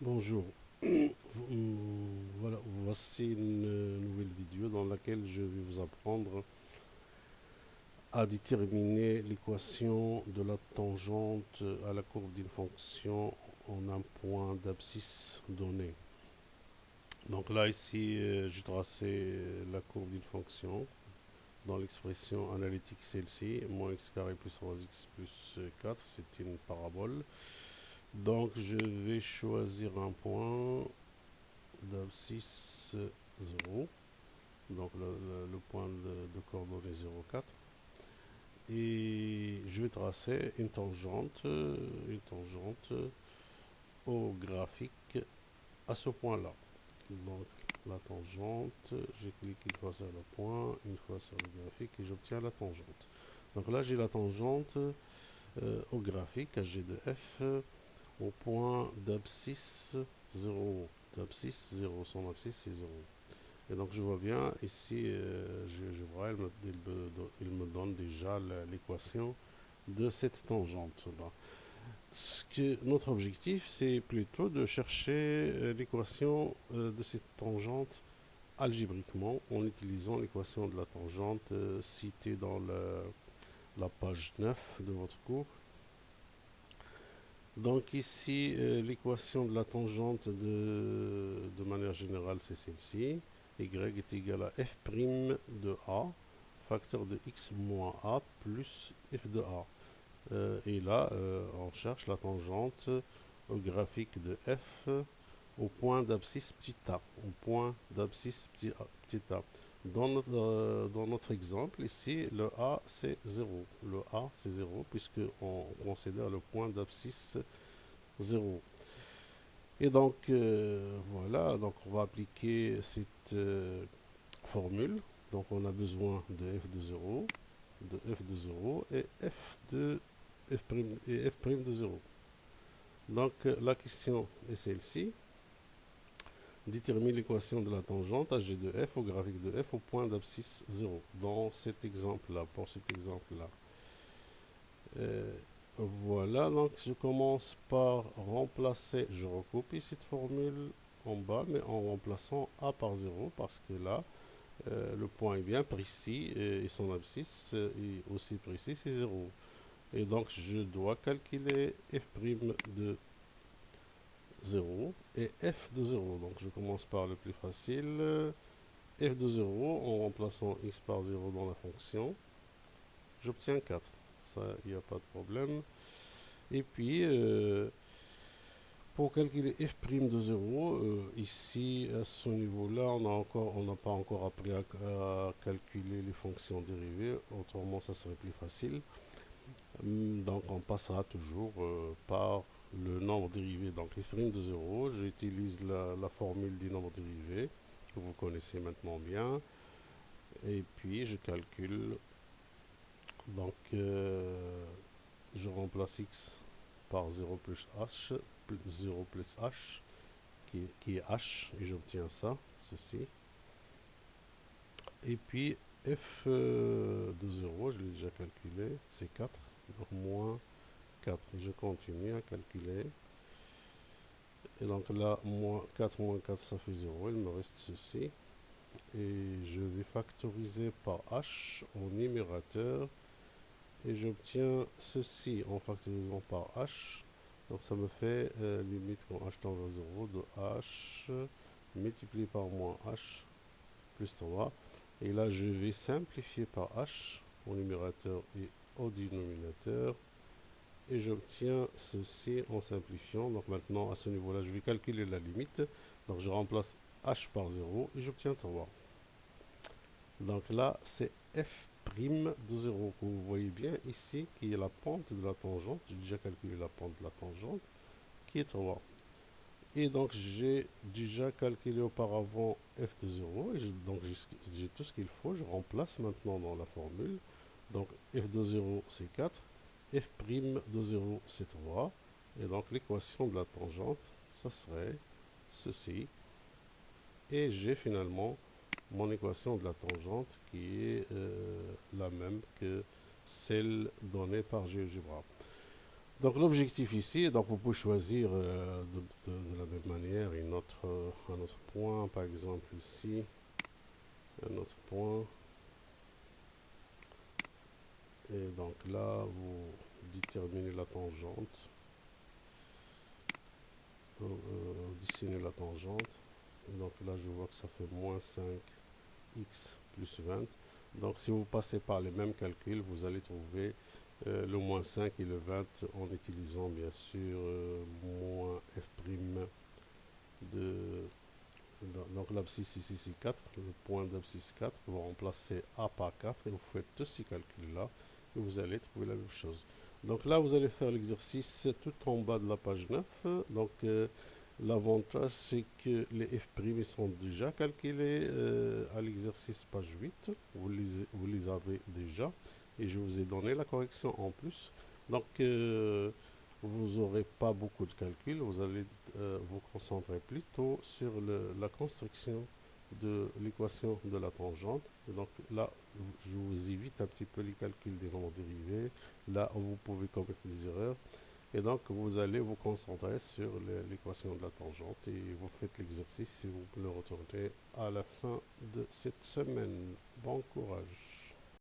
Bonjour. Voilà, voici une nouvelle vidéo dans laquelle je vais vous apprendre à déterminer l'équation de la tangente à la courbe d'une fonction en un point d'abscisse donné. Donc là, ici, j'ai tracé la courbe d'une fonction dans l'expression analytique celle-ci, moins x carré plus 3x plus 4, c'est une parabole. Donc je vais choisir un point d'abscisse 0, donc le point de coordonnées 0, 4. Et je vais tracer une tangente au graphique à ce point-là. Donc la tangente, je clique une fois sur le point, une fois sur le graphique et j'obtiens la tangente. Donc là j'ai la tangente au graphique à g de f au point d'abscisse 0. D'abscisse 0, son abscisse c'est 0. Et donc je vois bien ici, je vois, il me donne déjà l'équation de cette tangente-là. Notre objectif, c'est plutôt de chercher l'équation de cette tangente algébriquement en utilisant l'équation de la tangente citée dans la page 9 de votre cours. Donc ici, l'équation de la tangente de manière générale, c'est celle-ci. Y est égal à f' de a, facteur de x moins a plus f de a. Et là, on cherche la tangente au graphique de f au point d'abscisse petit a. Au point d'abscisse petit a. Dans notre exemple, ici, le A c'est 0. Le A c'est 0 puisqu'on considère le point d'abscisse 0. Et donc, voilà, donc on va appliquer cette formule. Donc on a besoin de f de 0, de f de 0 et f' de 0. Donc la question est celle-ci. Détermine l'équation de la tangente à g de f au graphique de f au point d'abscisse 0. Dans cet exemple-là, pour cet exemple-là. Voilà, donc je commence par remplacer, je recopie cette formule en bas, mais en remplaçant a par 0, parce que là, le point est bien précis et son abscisse est aussi précis, c'est 0. Et donc je dois calculer f' de 0 et f de 0. Donc je commence par le plus facile, f de 0 en remplaçant x par 0 dans la fonction, j'obtiens 4. Ça, il n'y a pas de problème. Et puis, pour calculer f' de 0, ici, à ce niveau-là, on n'a pas encore appris à calculer les fonctions dérivées, autrement ça serait plus facile. Donc on passera toujours par le nombre dérivé, donc f' de 0, j'utilise la formule du nombre dérivé, que vous connaissez maintenant bien, et puis je calcule, donc je remplace x par 0 plus h, 0 plus h, qui est h, et j'obtiens ça, ceci. Et puis f de 0, je l'ai déjà calculé, c'est 4, donc moins 4. Et je continue à calculer. Et donc là, 4 moins 4, ça fait 0, il me reste ceci. Et je vais factoriser par h au numérateur. Et j'obtiens ceci en factorisant par h. Donc ça me fait limite quand h tend vers 0 de h multiplié par moins h plus 3. Et là, je vais simplifier par h au numérateur et au dénominateur. Et j'obtiens ceci en simplifiant. Donc maintenant, à ce niveau-là, je vais calculer la limite. Donc je remplace h par 0 et j'obtiens 3. Donc là, c'est f' de 0 que vous voyez bien ici, qui est la pente de la tangente. J'ai déjà calculé la pente de la tangente, qui est 3. Et donc j'ai déjà calculé auparavant f de 0. Et donc j'ai tout ce qu'il faut. Je remplace maintenant dans la formule. Donc f de 0 c'est 4. F' de 0 c'est 3. Et donc l'équation de la tangente, ça serait ceci. Et j'ai finalement mon équation de la tangente qui est la même que celle donnée par GeoGebra. Donc l'objectif ici, donc vous pouvez choisir de la même manière un autre point, par exemple ici, un autre point. Et donc là, vous déterminez la tangente, dessinez la tangente. Et donc là, je vois que ça fait moins 5x plus 20. Donc si vous passez par les mêmes calculs, vous allez trouver le moins 5 et le 20 en utilisant bien sûr moins f' de... Donc l'abscisse ici c'est 4, le point d'abscisse 4, vous remplacez a par 4 et vous faites tous ces calculs-là et vous allez trouver la même chose. Donc là vous allez faire l'exercice tout en bas de la page 9. Donc l'avantage c'est que les f' sont déjà calculés à l'exercice page 8, vous les avez déjà et je vous ai donné la correction en plus. Donc vous n'aurez pas beaucoup de calculs, vous allez vous concentrer plutôt sur la construction de l'équation de la tangente. Et donc là, je vous évite un petit peu les calculs des nombres dérivés. Là, vous pouvez commettre des erreurs. Et donc, vous allez vous concentrer sur l'équation de la tangente et vous faites l'exercice et vous le retournez à la fin de cette semaine. Bon courage.